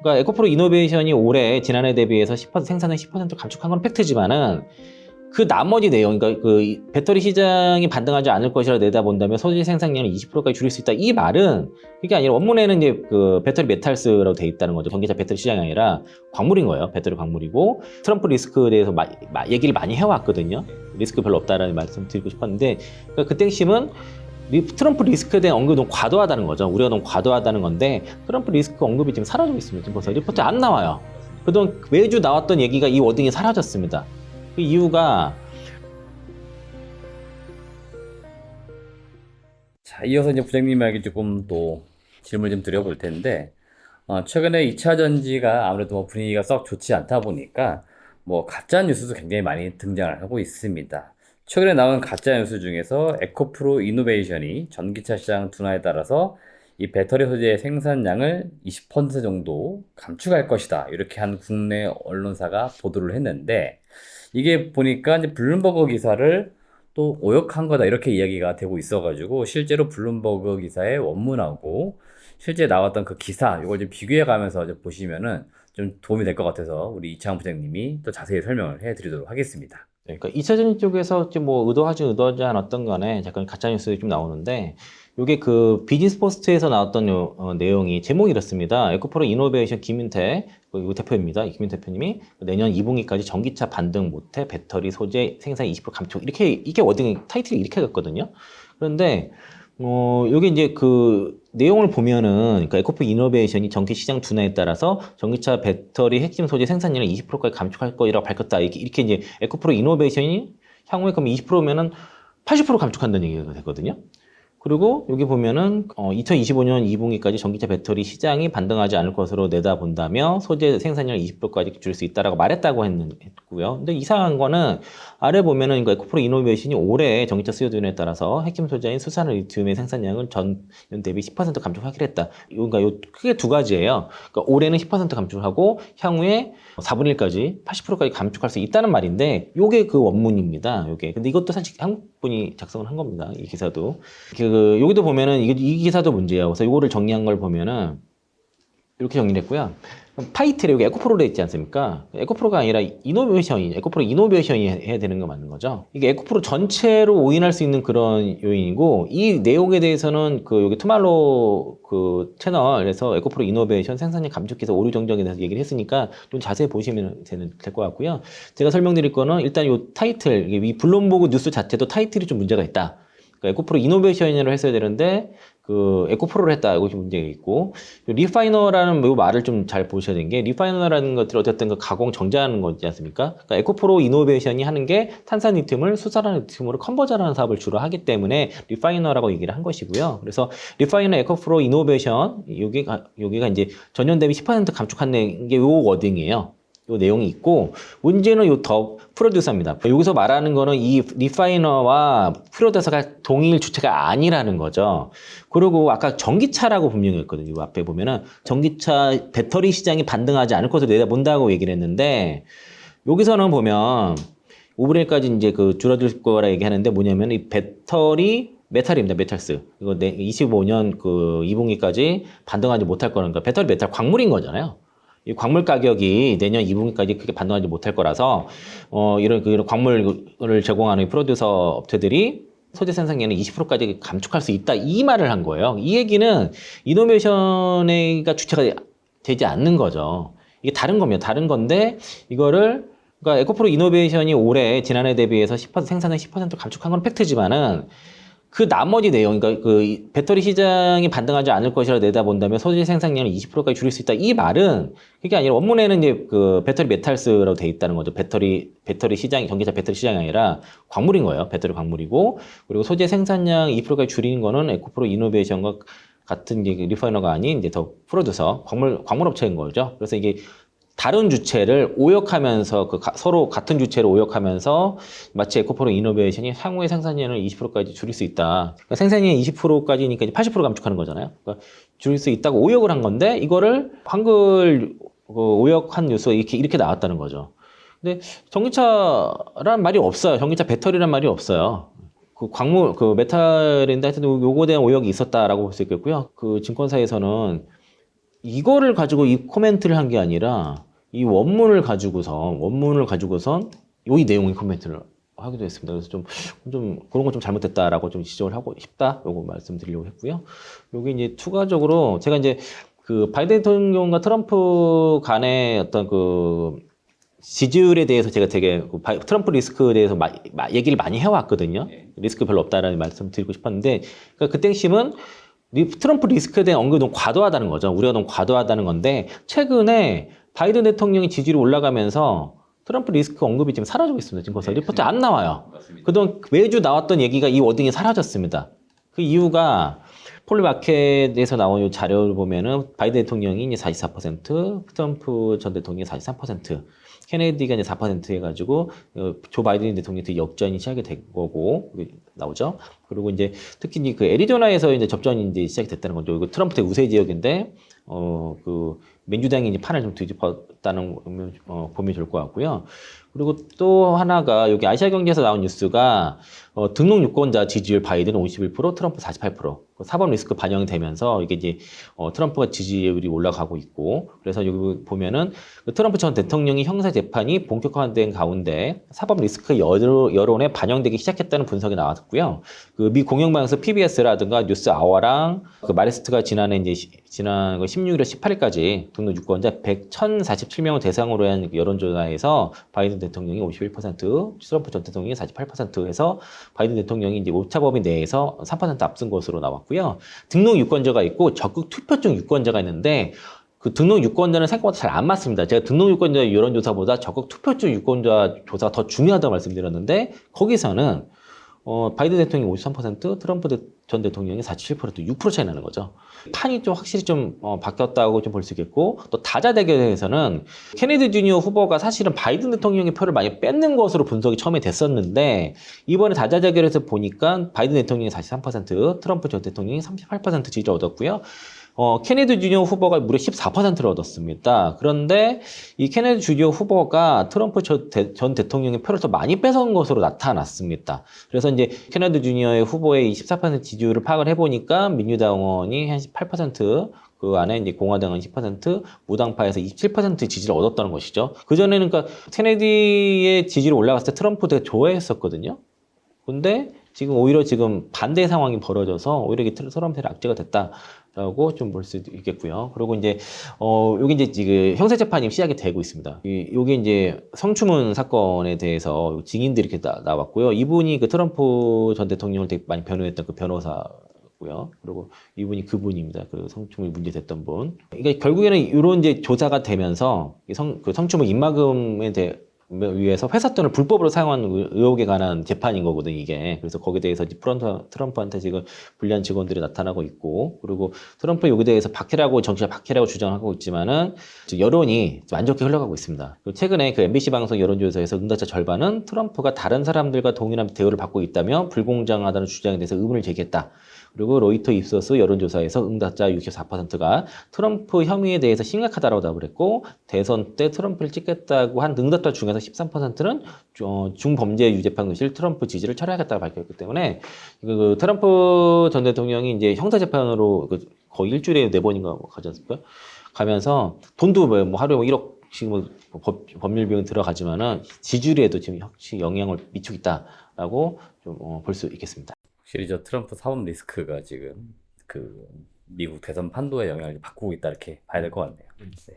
그러니까 에코프로 이노베이션이 올해 지난해 대비해서 10% 생산을 10% 감축한 건 팩트지만은 그 나머지 내용, 그러니까 그 배터리 시장이 반등하지 않을 것이라 내다본다면 소재 생산량을 20%까지 줄일 수 있다. 이 말은 그게 아니라 원문에는 이제 그 배터리 메탈스라고 돼 있다는 거죠. 전기차 배터리 시장이 아니라 광물인 거예요. 배터리 광물이고 트럼프 리스크에 대해서 얘기를 많이 해왔거든요. 리스크 별로 없다라는 말씀 드리고 싶었는데 그러니까 그 땡심은 트럼프 리스크에 대한 언급이 너무 과도하다는 거죠. 우려가 너무 과도하다는 건데 트럼프 리스크 언급이 지금 사라지고 있습니다. 지금 벌써 리포트에 안 나와요. 그동안 매주 나왔던 얘기가 이 워딩이 사라졌습니다. 그 이유가 자, 이어서 이제 부장님에게 조금 또 질문을 좀 드려볼 텐데, 최근에 2차 전지가 아무래도 뭐 분위기가 썩 좋지 않다 보니까 뭐 가짜 뉴스도 굉장히 많이 등장을 하고 있습니다. 최근에 나온 가짜 뉴스 중에서 에코프로 이노베이션이 전기차 시장 둔화에 따라서 이 배터리 소재 생산량을 20% 정도 감축할 것이다. 이렇게 한 국내 언론사가 보도를 했는데, 이게 보니까 이제 블룸버그 기사를 또 오역한 거다 이렇게 이야기가 되고 있어가지고 실제로 블룸버그 기사의 원문하고 실제 나왔던 그 기사 이걸 좀 비교해 가면서 좀 보시면은 좀 도움이 될 것 같아서 우리 이창훈 부장님이 또 자세히 설명을 해드리도록 하겠습니다. 그러니까 2차전 쪽에서 좀 뭐 의도하지 않았던 간에 잠깐 가짜뉴스 좀 나오는데 요게 그 비즈니스 포스트에서 나왔던 내용이 제목이 이렇습니다. 에코프로 이노베이션 김윤태 그 대표입니다. 김윤 대표님이 내년 2분기까지 전기차 반등 못해 배터리 소재 생산 20% 감축 이게 워딩 타이틀이 이렇게 갔거든요. 그런데 여기 이제 그 내용을 보면은, 그러니까 에코프 이노베이션이 전기 시장 둔화에 따라서 전기차 배터리 핵심 소재 생산량을 20%까지 감축할 거라고 밝혔다. 이렇게 이제 에코프로 이노베이션이 향후에 그럼 20%면은 80% 감축한다는 얘기가 되거든요. 그리고 여기 보면은 2025년 2분기까지 전기차 배터리 시장이 반등하지 않을 것으로 내다본다며 소재 생산량을 20%까지 줄일 수 있다라고 말했다고 했고요. 근데 이상한 거는 아래 보면은 그러니까 에코프로 이노베이션이 올해 전기차 수요 둔화에 따라서 핵심 소재인 수산화 리튬의 생산량을 전년 대비 10% 감축하기로 했다. 그러니까 요 크게 두 가지예요. 그러니까 올해는 10% 감축하고 향후에 4분의 1까지 80%까지 감축할 수 있다는 말인데 요게 그 원문입니다. 요게. 근데 이것도 사실 한국 분이 작성을 한 겁니다. 이 기사도. 여기도 보면은 이 기사도 문제예요. 그래서 이거를 정리한 걸 보면은 이렇게 정리를 했고요. 타이틀에 여기 에코프로로 있지 않습니까? 에코프로가 아니라 에코프로 이노베이션이 해야 되는 거 맞는 거죠. 이게 에코프로 전체로 오인할 수 있는 그런 요인이고, 이 내용에 대해서는 여기 투말로 그 채널에서 에코프로 이노베이션 생산량 감축 기사 오류 정정에 대해서 얘기를 했으니까 좀 자세히 보시면 될 것 같고요. 제가 설명드릴 거는 일단 이 타이틀, 이 블룸버그 뉴스 자체도 타이틀이 좀 문제가 있다. 그러니까 에코프로 이노베이션으로 했어야 되는데 에코프로를 했다. 이것이 문제가 있고, 리파이너라는 이 말을 좀 잘 보셔야 되는 게, 리파이너라는 것들이 어쨌든 그 가공 정제하는 거지 않습니까? 그러니까 에코프로 이노베이션이 하는 게 탄산 리튬을 수산화 리튬으로 컨버전하는 사업을 주로 하기 때문에 리파이너라고 얘기를 한 것이고요. 그래서 리파이너 에코프로 이노베이션 여기가 이제 전년 대비 10% 감축한 게 요 워딩이에요. 요 내용이 있고, 문제는 요 더 프로듀서입니다. 여기서 말하는 거는 이 리파이너와 프로듀서가 동일 주체가 아니라는 거죠. 그리고 아까 전기차라고 분명히 했거든요. 이 앞에 보면은 전기차 배터리 시장이 반등하지 않을 것으로 내다본다고 얘기를 했는데, 여기서는 보면 5분의 1까지 이제 줄어들 거라 얘기하는데 뭐냐면 이 배터리 메탈입니다. 메탈스. 이거 25년 2분기까지 반등하지 못할 거는, 그러니까 배터리 메탈 광물인 거잖아요. 이 광물 가격이 내년 2분기까지 크게 반등하지 못할 거라서 이런 광물을 제공하는 프로듀서 업체들이 소재 생산량을 20%까지 감축할 수 있다, 이 말을 한 거예요. 이 얘기는 이노베이션가 주체가 되지 않는 거죠. 이게 다른 겁니다. 다른 건데 그러니까 에코프로 이노베이션이 올해 지난해 대비해서 10% 생산을 10% 감축한 건 팩트지만은 그 나머지 내용, 그러니까 배터리 시장이 반등하지 않을 것이라 내다본다면 소재 생산량을 20%까지 줄일 수 있다. 이 말은 그게 아니라 원문에는 이제 배터리 메탈스라고 돼 있다는 거죠. 배터리 시장이 전기차 배터리 시장이 아니라 광물인 거예요. 배터리 광물이고, 그리고 소재 생산량 20%까지 줄이는 거는 에코프로 이노베이션과 같은 리파이너가 아닌 이제 더 프로듀서 광물 업체인 거죠. 그래서 이게 다른 주체를 오역하면서 서로 같은 주체를 오역하면서 마치 에코프로 이노베이션이 향후의 생산량을 20%까지 줄일 수 있다. 그러니까 생산량 20%까지니까 이제 80% 감축하는 거잖아요. 그러니까 줄일 수 있다고 오역을 한 건데 이거를 한글 오역한 뉴스가 이렇게 나왔다는 거죠. 근데 전기차란 말이 없어요. 전기차 배터리란 말이 없어요. 광물 메탈인데 하여튼 요거에 대한 오역이 있었다라고 볼 수 있겠고요. 증권사에서는 이거를 가지고 이 코멘트를 한 게 아니라 이 원문을 가지고선 이 내용의 코멘트를 하기도 했습니다. 그래서 좀 그런 거 좀 잘못됐다라고 좀 지적을 하고 싶다. 요거 말씀드리려고 했고요. 요게 이제 추가적으로 제가 이제 그 바이든 대통령과 트럼프 간의 어떤 그 지지율에 대해서 제가 되게 트럼프 리스크에 대해서 얘기를 많이 해왔거든요. 리스크 별로 없다라는 말씀 드리고 싶었는데, 그러니까 그 땡심은 트럼프 리스크에 대한 언급이 너무 과도하다는 거죠. 우려가 너무 과도하다는 건데, 최근에 바이든 대통령이 지지율이 올라가면서 트럼프 리스크 언급이 지금 사라지고 있습니다. 지금 벌써 리포트에 안 나와요. 맞습니다. 그동안 매주 나왔던 얘기가 이 워딩이 사라졌습니다. 그 이유가 폴리마켓에서 나온 이 자료를 보면은 바이든 대통령이 이제 44%, 트럼프 전 대통령이 43%, 케네디가 이제 4% 해가지고 조 바이든 대통령한테 역전이 시작이 된 거고 나오죠. 그리고 이제 특히 이제 그 애리조나에서 이제 접전이 이제 시작이 됐다는 거죠. 이거 트럼프 대 우세 지역인데 그 민주당이 이제 판을 좀 뒤집었다는 보면 좋을 것 같고요. 그리고 또 하나가 여기 아시아경제에서 나온 뉴스가 등록 유권자 지지율 바이든 51%, 트럼프 48%. 사법 리스크 반영이 되면서 이게 이제 트럼프가 지지율이 올라가고 있고, 그래서 여기 보면은 그 트럼프 전 대통령이 형사 재판이 본격화된 가운데 사법 리스크 여론에 반영되기 시작했다는 분석이 나왔고요. 그 미 공영방송 PBS라든가 뉴스아워랑 그 마리스트가 지난 16일에서 18일까지 등록 유권자 1,047명을 대상으로 한 여론조사에서 바이든 대통령이 51%, 트럼프 전 대통령이 48% 해서 바이든 대통령이 이제 오차 범위 내에서 3% 앞선 것으로 나왔고요. 등록 유권자가 있고 적극 투표증 유권자가 있는데 그 등록 유권자는 생각보다 잘 안 맞습니다. 제가 등록 유권자 여론조사보다 적극 투표증 유권자 조사가 더 중요하다고 말씀드렸는데 거기서는 바이든 대통령이 53%, 트럼프 전 대통령이 47%, 6% 차이 나는 거죠. 판이 좀 확실히 좀 바뀌었다고 좀 볼 수 있겠고, 또 다자 대결에서는 케네디 주니어 후보가 사실은 바이든 대통령의 표를 많이 뺏는 것으로 분석이 처음에 됐었는데, 이번에 다자 대결에서 보니까 바이든 대통령이 43%, 트럼프 전 대통령이 38% 지지를 얻었고요. 케네디 주니어 후보가 무려 14%를 얻었습니다. 그런데 이 케네디 주니어 후보가 트럼프 전 대통령의 표를 더 많이 뺏은 것으로 나타났습니다. 그래서 이제 케네디 주니어의 후보의 24% 지지율을 파악을 해보니까 민주당 의원이 한 18%, 그 안에 이제 공화당은 10%, 무당파에서 27% 지지를 얻었다는 것이죠. 그전에는 그러니까 케네디의 지지율이 올라갔을 때 트럼프 되게 좋아했었거든요. 근데 지금 오히려 지금 반대 상황이 벌어져서 오히려 이게 트럼프의 악재가 됐다라고 좀 볼 수 있겠고요. 그리고 이제 여기 이제 지금 형사 재판이 시작이 되고 있습니다. 여기 이제 성추문 사건에 대해서 증인들이 이렇게 나왔고요. 이분이 그 트럼프 전 대통령을 되게 많이 변호했던 그 변호사고요. 그리고 이분이 그분입니다. 그 성추문이 문제됐던 분. 그러니까 결국에는 이런 이제 조사가 되면서 그 성추문 입막음에 대해 위해서 회사 돈을 불법으로 사용한 의혹에 관한 재판인 거거든 이게. 그래서 거기에 대해서 트럼프한테 지금 불리한 직원들이 나타나고 있고, 그리고 트럼프 여기에 대해서 정치가 박해라고 주장하고 있지만은 여론이 안 좋게 흘러가고 있습니다. 최근에 그 MBC 방송 여론조사에서 응답자 절반은 트럼프가 다른 사람들과 동일한 대우를 받고 있다며 불공정하다는 주장에 대해서 의문을 제기했다. 그리고 로이터 입소스 여론조사에서 응답자 64%가 트럼프 혐의에 대해서 심각하다고 답을 했고, 대선 때 트럼프를 찍겠다고 한 응답자 중에서 13%는 중범죄 유죄판 의실 트럼프 지지를 철회하겠다고 밝혔기 때문에 그 트럼프 전 대통령이 이제 형사재판으로 거의 일주일에 4번인가 가지 않습니까? 가면서 돈도 뭐 하루에 1억씩 뭐 법률 비용 들어가지만은 지지율에도 지금 확실히 영향을 미치고 있다라고 좀 볼 수 있겠습니다. 확실히 저 트럼프 사법 리스크가 지금 그 미국 대선 판도의 영향을 바꾸고 있다 이렇게 봐야 될 것 같네요. 네.